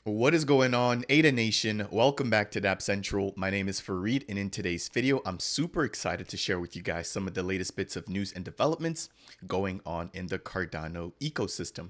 What is going on, Ada Nation? Welcome back to Dapp Central. My name is Fareed, and in today's video, I'm super excited to share with you guys some of the latest bits of news and developments going on in the Cardano ecosystem.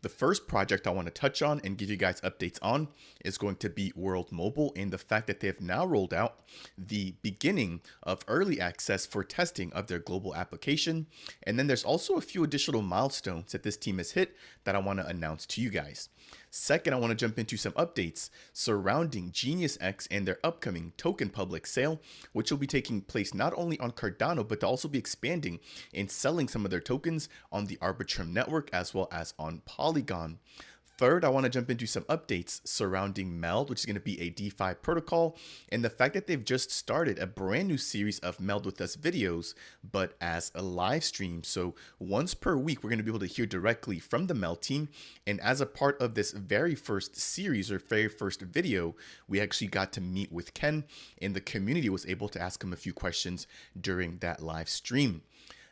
The first project I want to touch on and give you guys updates on is going to be World Mobile and the fact that they have now rolled out the beginning of early access for testing of their global application. And then there's also a few additional milestones that this team has hit that I want to announce to you guys. Second, I want to jump into some updates surrounding GENSX and their upcoming token public sale, which will be taking place not only on Cardano, but to also be expanding and selling some of their tokens on the Arbitrum network as well as on Polygon. Third, I want to jump into some updates surrounding MELD, which is going to be a DeFi protocol, and the fact that they've just started a brand new series of MELD with Us videos, but as a live stream. So once per week, we're going to be able to hear directly from the MELD team. And as a part of this very first series or very first video, we actually got to meet with Ken, and the community was able to ask him a few questions during that live stream.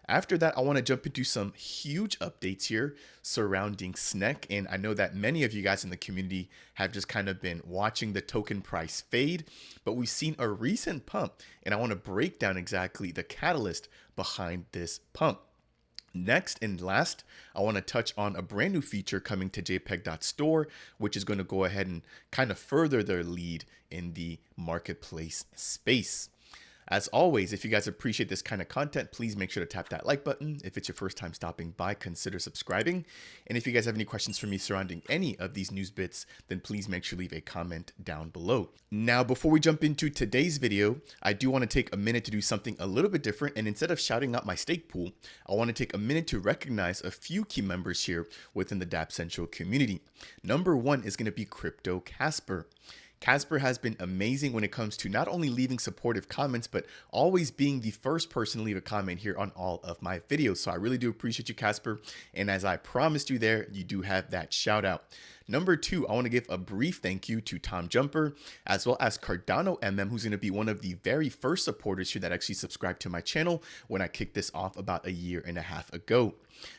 After that, I want to jump into some huge updates here surrounding SNEK. And I know that many of you guys in the community have just kind of been watching the token price fade, but we've seen a recent pump, and I want to break down exactly the catalyst behind this pump. Next and last, I want to touch on a brand new feature coming to JPG.store, which is going to go ahead and kind of further their lead in the marketplace space. As always, if you guys appreciate this kind of content, please make sure to tap that like button. If it's your first time stopping by, consider subscribing. And if you guys have any questions for me surrounding any of these news bits, then please make sure to leave a comment down below. Now, before we jump into today's video, I do want to take a minute to do something a little bit different. And instead of shouting out my stake pool, I want to take a minute to recognize a few key members here within the Dapp Central community. Number one is going to be Crypto Casper. Casper has been amazing when it comes to not only leaving supportive comments, but always being the first person to leave a comment here on all of my videos. So I really do appreciate you, Casper. And as I promised you there, you do have that shout out. Number two, I want to give a brief thank you to Tom Jumper, as well as Cardano MM, who's going to be one of the very first supporters here that actually subscribed to my channel when I kicked this off about a year and a half ago.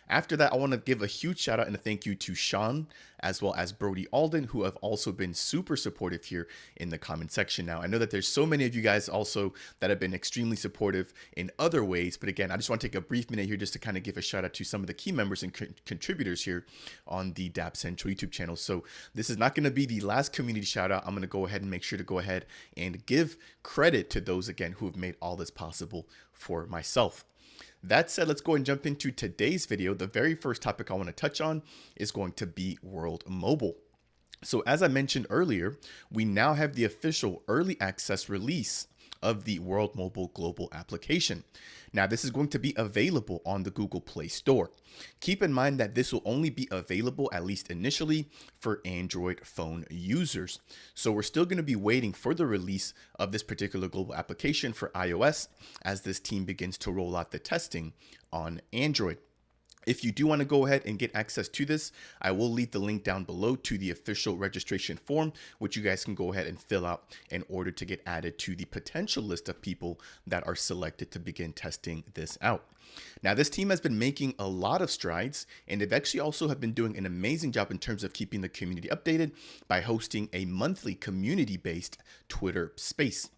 After that, I want to give a huge shout out and a thank you to Sean, as well as Brody Alden, who have also been super supportive here in the comment section. Now, I know that there's so many of you guys also that have been extremely supportive in other ways, but again, I just want to take a brief minute here just to kind of give a shout out to some of the key members and contributors here on the Dapp Central YouTube channel. So this is not going to be the last community shout out. I'm going to go ahead and make sure to go ahead and give credit to those again who have made all this possible for myself. That said, let's go and jump into today's video. The very first topic I want to touch on is going to be World Mobile. So as I mentioned earlier, we now have the official early access release of the World Mobile global application. Now, this is going to be available on the Google Play Store. Keep in mind that this will only be available, at least initially, for Android phone users. So we're still going to be waiting for the release of this particular global application for iOS as this team begins to roll out the testing on Android. If you do want to go ahead and get access to this, I will leave the link down below to the official registration form, which you guys can go ahead and fill out in order to get added to the potential list of people that are selected to begin testing this out. Now, this team has been making a lot of strides, and they've actually also have been doing an amazing job in terms of keeping the community updated by hosting a monthly community-based Twitter space.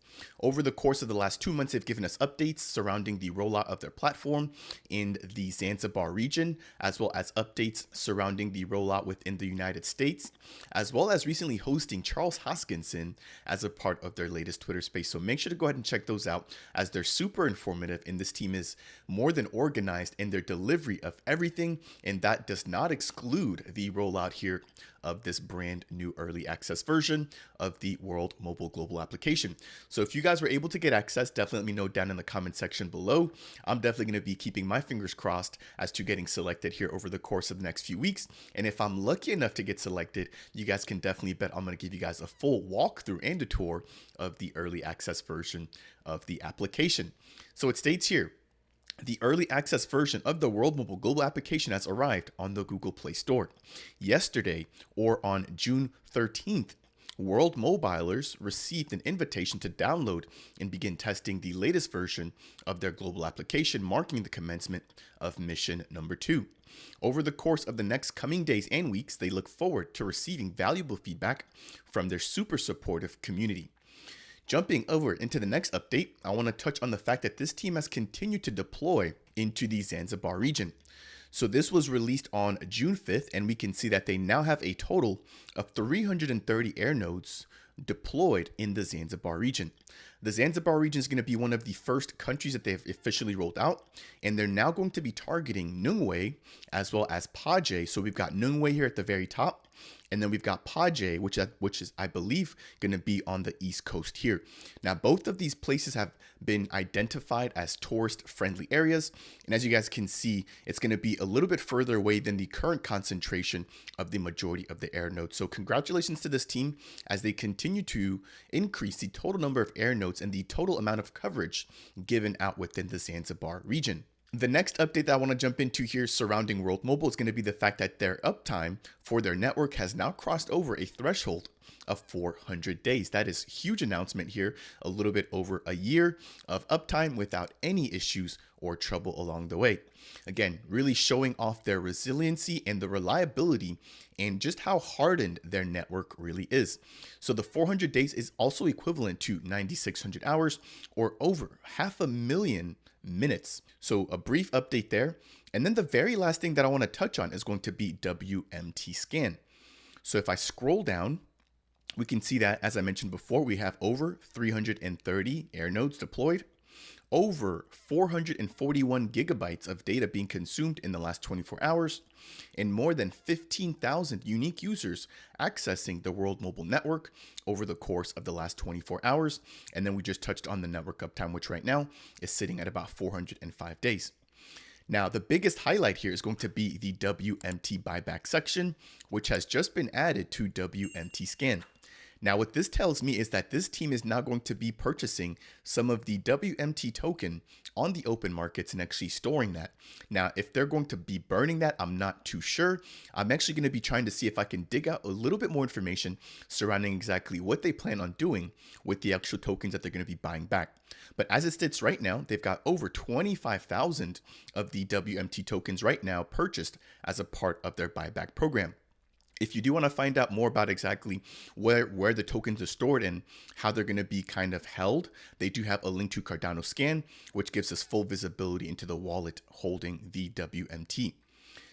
Over the course of the last 2 months, they've given us updates surrounding the rollout of their platform in the Zanzibar region, as well as updates surrounding the rollout within the United States, as well as recently hosting Charles Hoskinson as a part of their latest Twitter space. So make sure to go ahead and check those out as they're super informative, and this team is more than organized in their delivery of everything, and that does not exclude the rollout here of this brand new early access version of the World Mobile global application. So if you guys were able to get access, definitely let me know down in the comment section below. I'm definitely going to be keeping my fingers crossed as to getting selected here over the course of the next few weeks. And if I'm lucky enough to get selected, you guys can definitely bet I'm going to give you guys a full walkthrough and a tour of the early access version of the application. So it states here, the early access version of the World Mobile global application has arrived on the Google Play Store. Yesterday, or on June 13th, World Mobilers received an invitation to download and begin testing the latest version of their global application, marking the commencement of mission number 2. Over the course of the next coming days and weeks, they look forward to receiving valuable feedback from their super supportive community. Jumping over into the next update, I want to touch on the fact that this team has continued to deploy into the Zanzibar region. So this was released on June 5th, and we can see that they now have a total of 330 air nodes deployed in the Zanzibar region. The Zanzibar region is going to be one of the first countries that they've officially rolled out, and they're now going to be targeting Nungwe as well as Paje. So we've got Nungwe here at the very top, and then we've got Paje, which is, I believe, going to be on the east coast here. Now, both of these places have been identified as tourist-friendly areas, and as you guys can see, it's going to be a little bit further away than the current concentration of the majority of the air nodes. So congratulations to this team as they continue to increase the total number of air nodes and the total amount of coverage given out within the Zanzibar region. The next update that I want to jump into here surrounding World Mobile is going to be the fact that their uptime for their network has now crossed over a threshold of 400 days. That is a huge announcement here, a little bit over a year of uptime without any issues or trouble along the way. Again, really showing off their resiliency and the reliability and just how hardened their network really is. So the 400 days is also equivalent to 9,600 hours or over 500,000 minutes. So a brief update there. And then the very last thing that I want to touch on is going to be WMT scan. So if I scroll down, we can see that, as I mentioned before, we have over 330 air nodes deployed, over 441 gigabytes of data being consumed in the last 24 hours, and more than 15,000 unique users accessing the World Mobile Network over the course of the last 24 hours. And then we just touched on the network uptime, which right now is sitting at about 405 days. Now, the biggest highlight here is going to be the WMT buyback section, which has just been added to WMT scan. Now, what this tells me is that this team is now going to be purchasing some of the WMT token on the open markets and actually storing that. Now, if they're going to be burning that, I'm not too sure. I'm actually going to be trying to see if I can dig out a little bit more information surrounding exactly what they plan on doing with the actual tokens that they're going to be buying back. But as it sits right now, they've got over 25,000 of the WMT tokens right now purchased as a part of their buyback program. If you do want to find out more about exactly where the tokens are stored and how they're going to be kind of held, they do have a link to Cardano scan, which gives us full visibility into the wallet holding the WMT.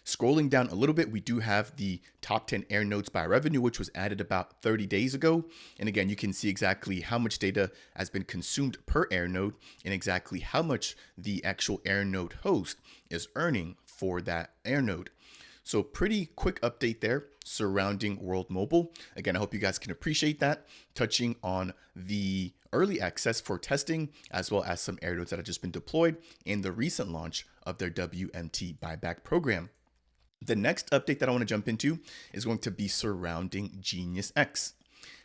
Scrolling down a little bit, we do have the top 10 air nodes by revenue, which was added about 30 days ago. And again, you can see exactly how much data has been consumed per air node and exactly how much the actual air node host is earning for that air node. So pretty quick update there surrounding World Mobile. Again, I hope you guys can appreciate that, touching on the early access for testing, as well as some air nodes that have just been deployed and the recent launch of their WMT buyback program. The next update that I want to jump into is going to be surrounding GENSX.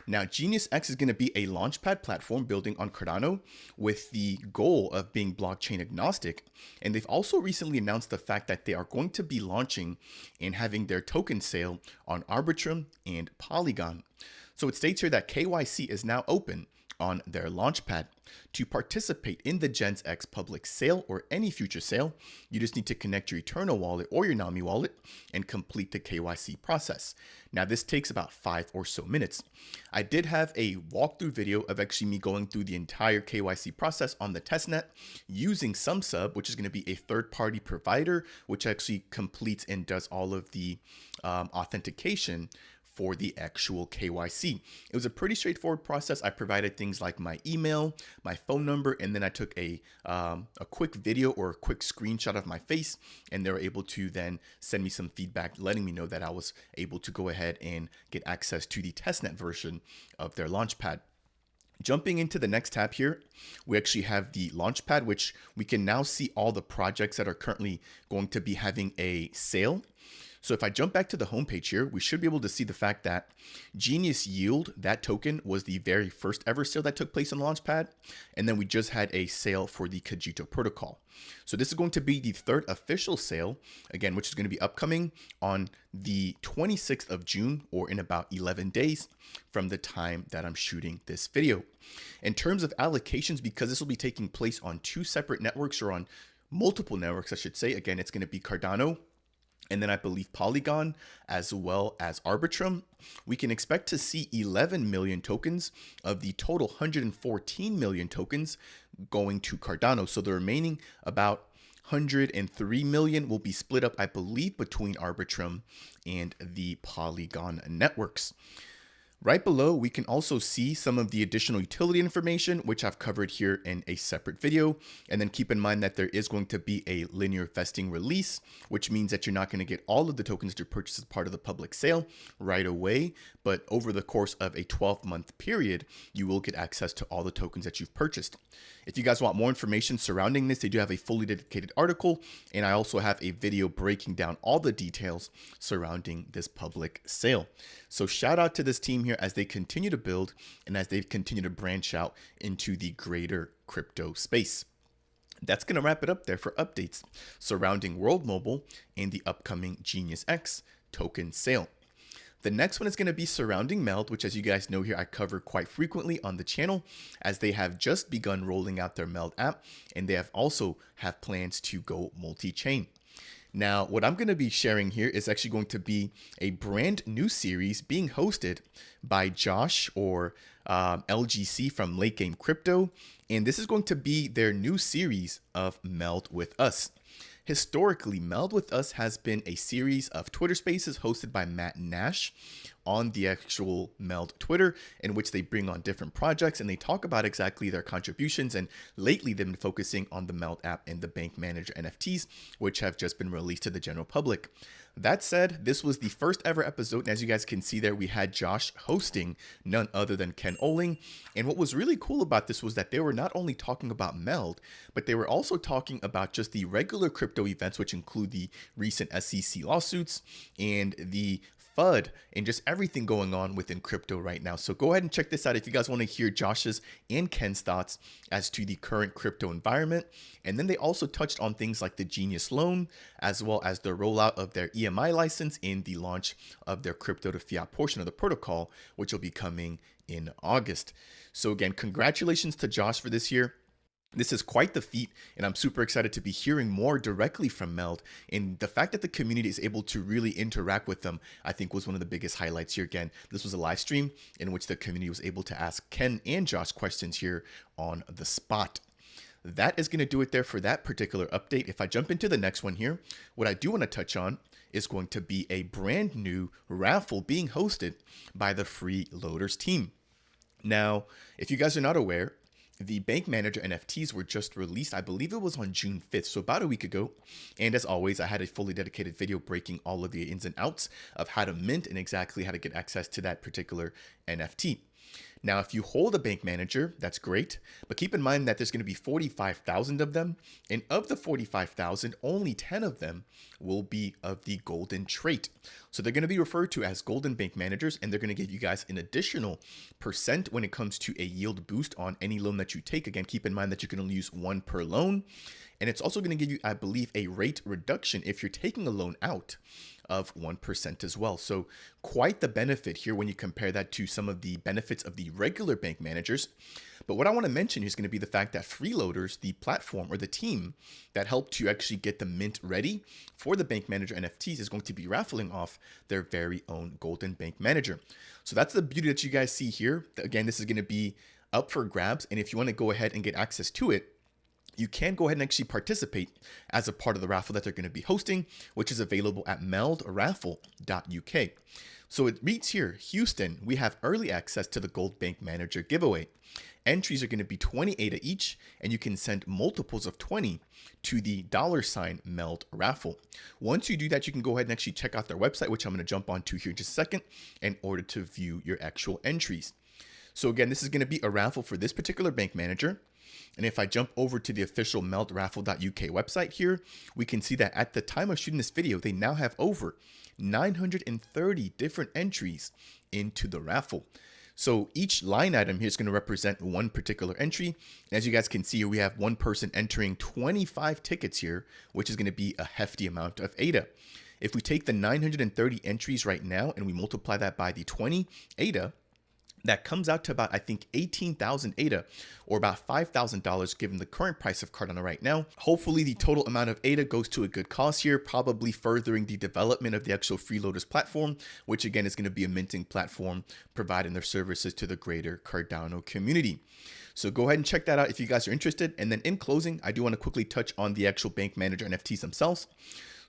Now, GENSX is going to be a launchpad platform building on Cardano with the goal of being blockchain agnostic. And they've also recently announced the fact that they are going to be launching and having their token sale on Arbitrum and Polygon. So it states here that KYC is now open on their launchpad. To participate in the GENSX public sale or any future sale, you just need to connect your Eternal wallet or your Nami wallet and complete the KYC process. Now, this takes about 5 or so minutes. I did have a walkthrough video of actually me going through the entire KYC process on the testnet using SumSub, which is going to be a third-party provider, which actually completes and does all of the authentication for the actual KYC. It was a pretty straightforward process. I provided things like my email, my phone number, and then I took a quick video or a quick screenshot of my face, and they were able to then send me some feedback, letting me know that I was able to go ahead and get access to the testnet version of their launchpad. Jumping into the next tab here, we actually have the launchpad, which we can now see all the projects that are currently going to be having a sale. So if I jump back to the homepage here, we should be able to see the fact that Genius Yield, that token, was the very first ever sale that took place on Launchpad. And then we just had a sale for the Cogito protocol. So this is going to be the third official sale, again, which is going to be upcoming on the 26th of June, or in about 11 days from the time that I'm shooting this video. In terms of allocations, because this will be taking place on two separate networks, or on multiple networks, I should say, again, it's going to be Cardano, and then I believe Polygon, as well as Arbitrum, we can expect to see 11 million tokens of the total 114 million tokens going to Cardano. So the remaining about 103 million will be split up, I believe, between Arbitrum and the Polygon networks. Right below, we can also see some of the additional utility information, which I've covered here in a separate video. And then keep in mind that there is going to be a linear vesting release, which means that you're not going to get all of the tokens to purchase as part of the public sale right away. But over the course of a 12-month period, you will get access to all the tokens that you've purchased. If you guys want more information surrounding this, they do have a fully dedicated article. And I also have a video breaking down all the details surrounding this public sale. So shout out to this team here as they continue to build and as they continue to branch out into the greater crypto space. That's going to wrap it up there for updates surrounding World Mobile and the upcoming GENSX token sale. The next one is going to be surrounding MELD, which, as you guys know here, I cover quite frequently on the channel, as they have just begun rolling out their MELD app, and they have also have plans to go multi-chain. Now, what I'm going to be sharing here is actually going to be a brand new series being hosted by Josh, or LGC, from Late Game Crypto. And this is going to be their new series of MELD with Us. Historically, MELD with Us has been a series of Twitter spaces hosted by Matt Nash on the actual MELD Twitter, in which they bring on different projects and they talk about exactly their contributions. And lately, they've been focusing on the MELD app and the bank manager NFTs, which have just been released to the general public. That said, this was the first ever episode, and as you guys can see there, we had Josh hosting, none other than Ken Oling. And what was really cool about this was that they were not only talking about MELD, but they were also talking about just the regular crypto events, which include the recent SEC lawsuits and the FUD and just everything going on within crypto right now. So go ahead and check this out if you guys want to hear Josh's and Ken's thoughts as to the current crypto environment. And then they also touched on things like the Genius loan, as well as the rollout of their EMI license and the launch of their crypto to fiat portion of the protocol, which will be coming in August. So again, congratulations to Josh for this year. This is quite the feat, and I'm super excited to be hearing more directly from MELD. And the fact that the community is able to really interact with them, I think, was one of the biggest highlights here. Again, this was a live stream in which the community was able to ask Ken and Josh questions here on the spot. That is going to do it there for that particular update. If I jump into the next one here, what I do want to touch on is going to be a brand new raffle being hosted by the Freeloaders team. Now, if you guys are not aware, the bank manager NFTs were just released. I believe it was on June 5th, so about a week ago. And as always, I had a fully dedicated video breaking all of the ins and outs of how to mint and exactly how to get access to that particular NFT. Now, if you hold a bank manager, that's great, but keep in mind that there's going to be 45,000 of them, and of the 45,000, only 10 of them will be of the golden trait. So they're going to be referred to as golden bank managers, and they're going to give you guys an additional % when it comes to a yield boost on any loan that you take. Again, keep in mind that you can only use one per loan, and it's also going to give you, I believe, a rate reduction if you're taking a loan out of 1% as well. So quite the benefit here when you compare that to some of the benefits of the regular bank managers. But what I want to mention is going to be the fact that Freeloaders, the platform or the team that helped to actually get the mint ready for the bank manager NFTs, is going to be raffling off their very own golden bank manager. So that's the beauty that you guys see here. Again, this is going to be up for grabs. And if you want to go ahead and get access to it, you can go ahead and actually participate as a part of the raffle that they're going to be hosting, which is available at meldraffle.uk. So it reads here, Houston, we have early access to the Gold Bank Manager giveaway. Entries are going to be 28 at each, and you can send multiples of 20 to the $MELD raffle. Once you do that, you can go ahead and actually check out their website, which I'm going to jump onto here in just a second, in order to view your actual entries. So again, this is going to be a raffle for this particular bank manager. And if I jump over to the official meldraffle.uk website here, we can see that at the time of shooting this video, they now have over 930 different entries into the raffle. So each line item here is going to represent one particular entry. And as you guys can see here, we have one person entering 25 tickets here, which is going to be a hefty amount of ADA. If we take the 930 entries right now and we multiply that by the 20 ADA, that comes out to about, I think, 18,000 ADA, or about $5,000 given the current price of Cardano right now. Hopefully the total amount of ADA goes to a good cause here, probably furthering the development of the actual freeloaders platform, which again is going to be a minting platform providing their services to the greater Cardano community. So go ahead and check that out if you guys are interested. And then in closing, I do want to quickly touch on the actual bank manager NFTs themselves.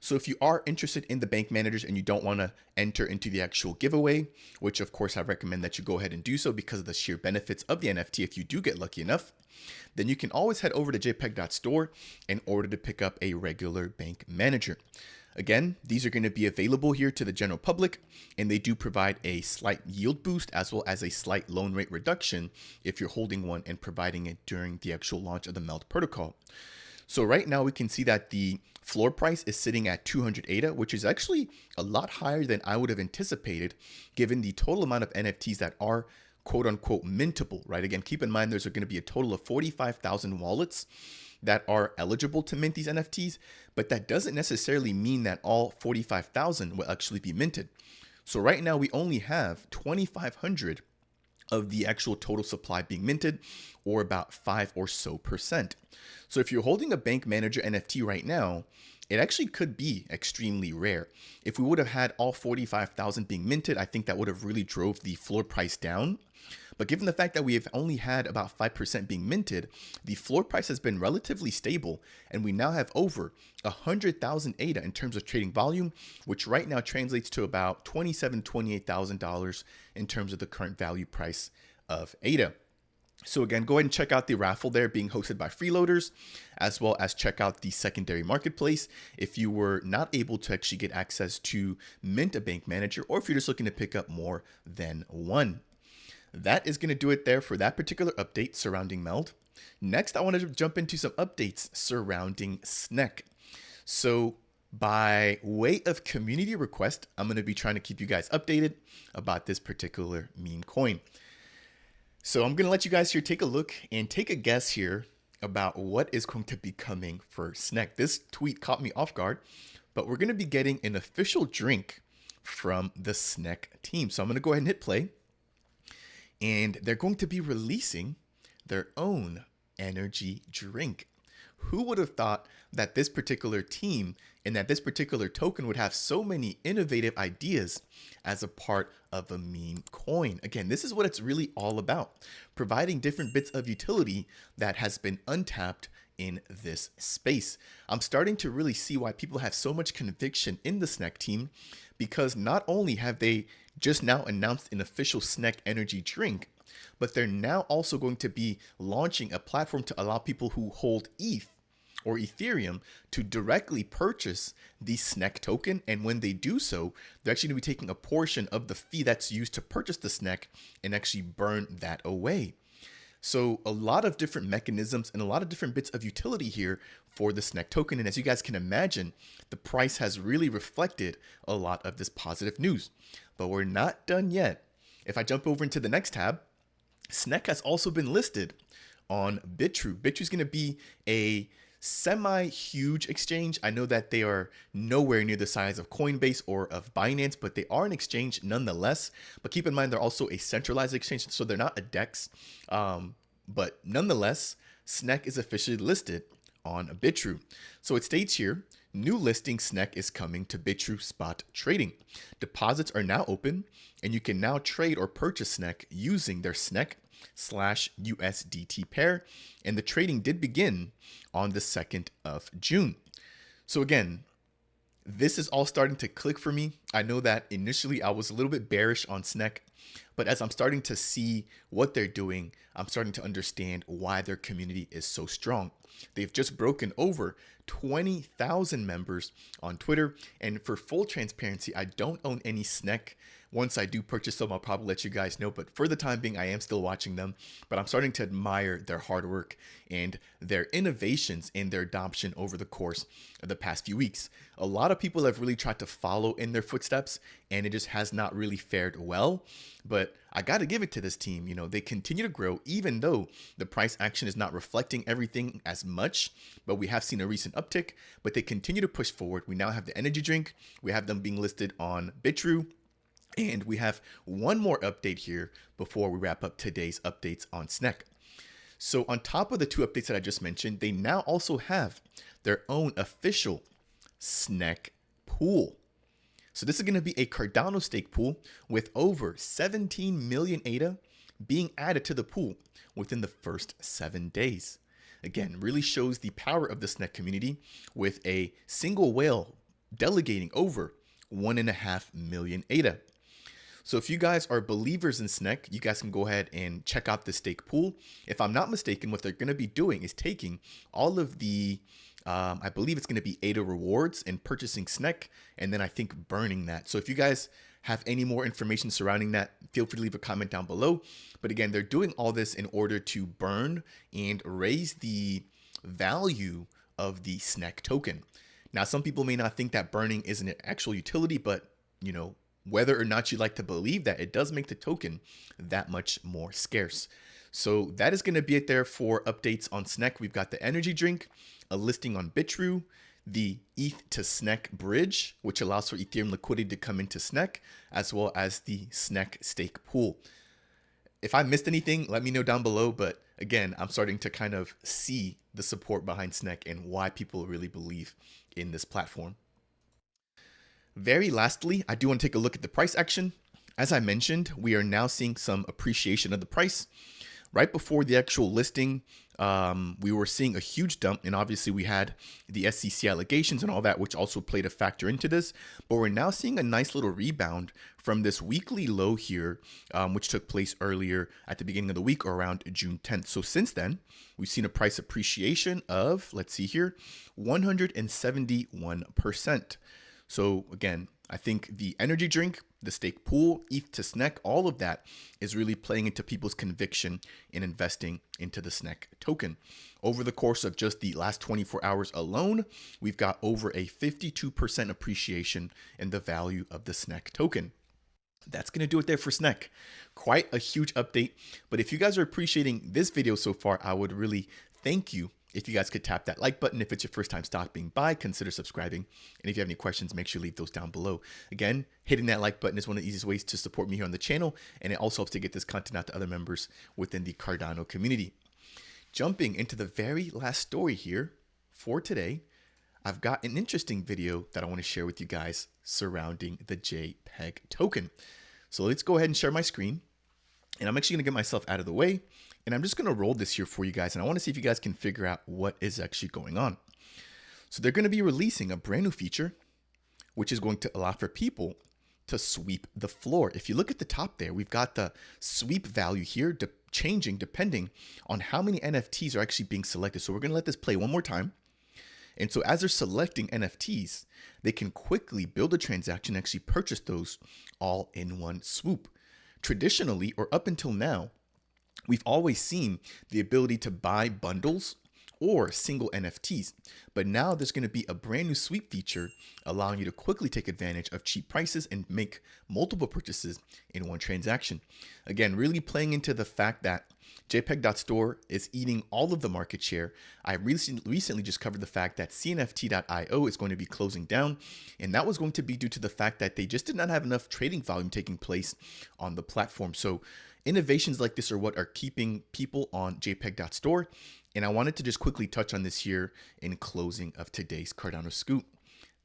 So if you are interested in the bank managers and you don't want to enter into the actual giveaway, which of course I recommend that you go ahead and do so because of the sheer benefits of the NFT if you do get lucky enough, then you can always head over to JPG.store in order to pick up a regular bank manager. Again, these are going to be available here to the general public, and they do provide a slight yield boost as well as a slight loan rate reduction if you're holding one and providing it during the actual launch of the MELD protocol. So right now we can see that the floor price is sitting at 200 ADA, which is actually a lot higher than I would have anticipated given the total amount of NFTs that are quote unquote mintable, right? Again, keep in mind there's going to be a total of 45,000 wallets that are eligible to mint these NFTs, but that doesn't necessarily mean that all 45,000 will actually be minted. So right now we only have 2,500 of the actual total supply being minted, or about 5% or so. So if you're holding a bank manager NFT right now, it actually could be extremely rare. If we would have had all 45,000 being minted, I think that would have really drove the floor price down. But given the fact that we have only had about 5% being minted, the floor price has been relatively stable, and we now have over 100,000 ADA in terms of trading volume, which right now translates to about $27,000, $28,000 in terms of the current value price of ADA. So again, go ahead and check out the raffle there being hosted by freeloaders, as well as check out the secondary marketplace if you were not able to actually get access to mint a bank manager, or if you're just looking to pick up more than one. That is going to do it there for that particular update surrounding MELD. Next, I want to jump into some updates surrounding SNEK. So by way of community request, I'm going to be trying to keep you guys updated about this particular meme coin. So I'm going to let you guys here take a look and take a guess here about what is going to be coming for SNEK. This tweet caught me off guard, but we're going to be getting an official drink from the SNEK team. So I'm going to go ahead and hit play. And they're going to be releasing their own energy drink. Who would have thought that this particular team and that this particular token would have so many innovative ideas as a part of a meme coin? Again, this is what it's really all about, providing different bits of utility that has been untapped in this space. I'm starting to really see why people have so much conviction in the SNEK team, because not only have they just now announced an official SNEK energy drink, but they're now also going to be launching a platform to allow people who hold ETH or Ethereum to directly purchase the SNEK token. And when they do so, they're actually going to be taking a portion of the fee that's used to purchase the SNEK and actually burn that away. So a lot of different mechanisms and a lot of different bits of utility here for the SNEK token. And as you guys can imagine, the price has really reflected a lot of this positive news. But we're not done yet. If I jump over into the next tab, SNEK has also been listed on Bitrue. Bitrue is going to be a semi-huge exchange. I know that they are nowhere near the size of Coinbase or of Binance, but they are an exchange nonetheless. But keep in mind, they're also a centralized exchange, so they're not a DEX. But nonetheless, SNEK is officially listed on Bitrue. So it states here, new listing SNEK is coming to Bitrue spot trading. Deposits are now open, and you can now trade or purchase SNEK using their SNEK/USDT pair, and the trading did begin on the 2nd of June. So again, this is all starting to click for me. I know that initially I was a little bit bearish on SNEK. But as I'm starting to see what they're doing, I'm starting to understand why their community is so strong. They've just broken over 20,000 members on Twitter. And for full transparency, I don't own any SNEK. Once I do purchase them, I'll probably let you guys know. But for the time being, I am still watching them. But I'm starting to admire their hard work and their innovations in their adoption over the course of the past few weeks. A lot of people have really tried to follow in their footsteps, and it just has not really fared well. But I got to give it to this team. You know, they continue to grow, even though the price action is not reflecting everything as much. But we have seen a recent uptick, but they continue to push forward. We now have the energy drink. We have them being listed on Bitrue. And we have one more update here before we wrap up today's updates on SNEK. So on top of the two updates that I just mentioned, they now also have their own official SNEK pool. So this is going to be a Cardano stake pool with over 17 million ADA being added to the pool within the first 7 days. Again, really shows the power of the SNEK community with a single whale delegating over 1.5 million ADA. So if you guys are believers in SNEK, you guys can go ahead and check out the stake pool. If I'm not mistaken, what they're going to be doing is taking all of the, I believe it's going to be ADA rewards and purchasing SNEK, and then I think burning that. So if you guys have any more information surrounding that, feel free to leave a comment down below. But again, they're doing all this in order to burn and raise the value of the SNEK token. Now, some people may not think that burning is an actual utility, but you know, whether or not you like to believe that, it does make the token that much more scarce. So that is going to be it there for updates on SNEK. We've got the energy drink, a listing on Bitrue, the ETH to SNEK bridge, which allows for Ethereum liquidity to come into SNEK, as well as the SNEK stake pool. If I missed anything, let me know down below. But again, I'm starting to kind of see the support behind SNEK and why people really believe in this platform. Very lastly, I do want to take a look at the price action. As I mentioned, we are now seeing some appreciation of the price. Right before the actual listing, we were seeing a huge dump, and obviously we had the SEC allegations and all that, which also played a factor into this. But we're now seeing a nice little rebound from this weekly low here, which took place earlier at the beginning of the week or around June 10th. So since then, we've seen a price appreciation of, let's see here, 171%. So again, I think the energy drink, the stake pool, ETH to SNEK, all of that is really playing into people's conviction in investing into the SNEK token. Over the course of just the last 24 hours alone, we've got over a 52% appreciation in the value of the SNEK token. That's going to do it there for SNEK. Quite a huge update. But if you guys are appreciating this video so far, I would really thank you if you guys could tap that like button. If it's your first time stopping by, consider subscribing. And if you have any questions, make sure you leave those down below. Again, hitting that like button is one of the easiest ways to support me here on the channel. And it also helps to get this content out to other members within the Cardano community. Jumping into the very last story here for today, I've got an interesting video that I want to share with you guys surrounding the JPEG token. So let's go ahead and share my screen. And I'm actually going to get myself out of the way. And I'm just going to roll this here for you guys. And I want to see if you guys can figure out what is actually going on. So they're going to be releasing a brand new feature, which is going to allow for people to sweep the floor. If you look at the top there, we've got the sweep value here changing depending on how many NFTs are actually being selected. So we're going to let this play one more time. And so as they're selecting NFTs, they can quickly build a transaction and actually purchase those all in one swoop. Traditionally, or up until now, we've always seen the ability to buy bundles or single NFTs, but now there's going to be a brand new sweep feature allowing you to quickly take advantage of cheap prices and make multiple purchases in one transaction. Again, really playing into the fact that JPG.store is eating all of the market share. I recently just covered the fact that CNFT.io is going to be closing down, and that was going to be due to the fact that they just did not have enough trading volume taking place on the platform. So innovations like this are what are keeping people on JPG.store. And I wanted to just quickly touch on this here in closing of today's Cardano Scoop.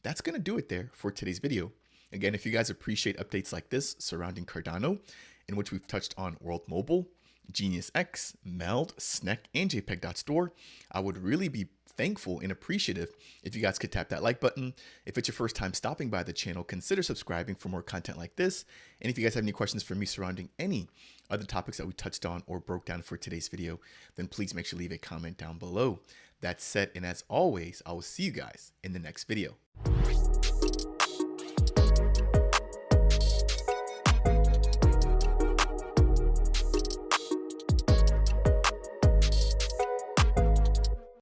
That's going to do it there for today's video. Again, if you guys appreciate updates like this surrounding Cardano, in which we've touched on World Mobile, GENSX, MELD, SNEK, and JPG.store, I would really be thankful and appreciative if you guys could tap that like button. If it's your first time stopping by the channel, consider subscribing for more content like this. And if you guys have any questions for me surrounding any other topics that we touched on or broke down for today's video, then please make sure to leave a comment down below. That said, and as always, I will see you guys in the next video.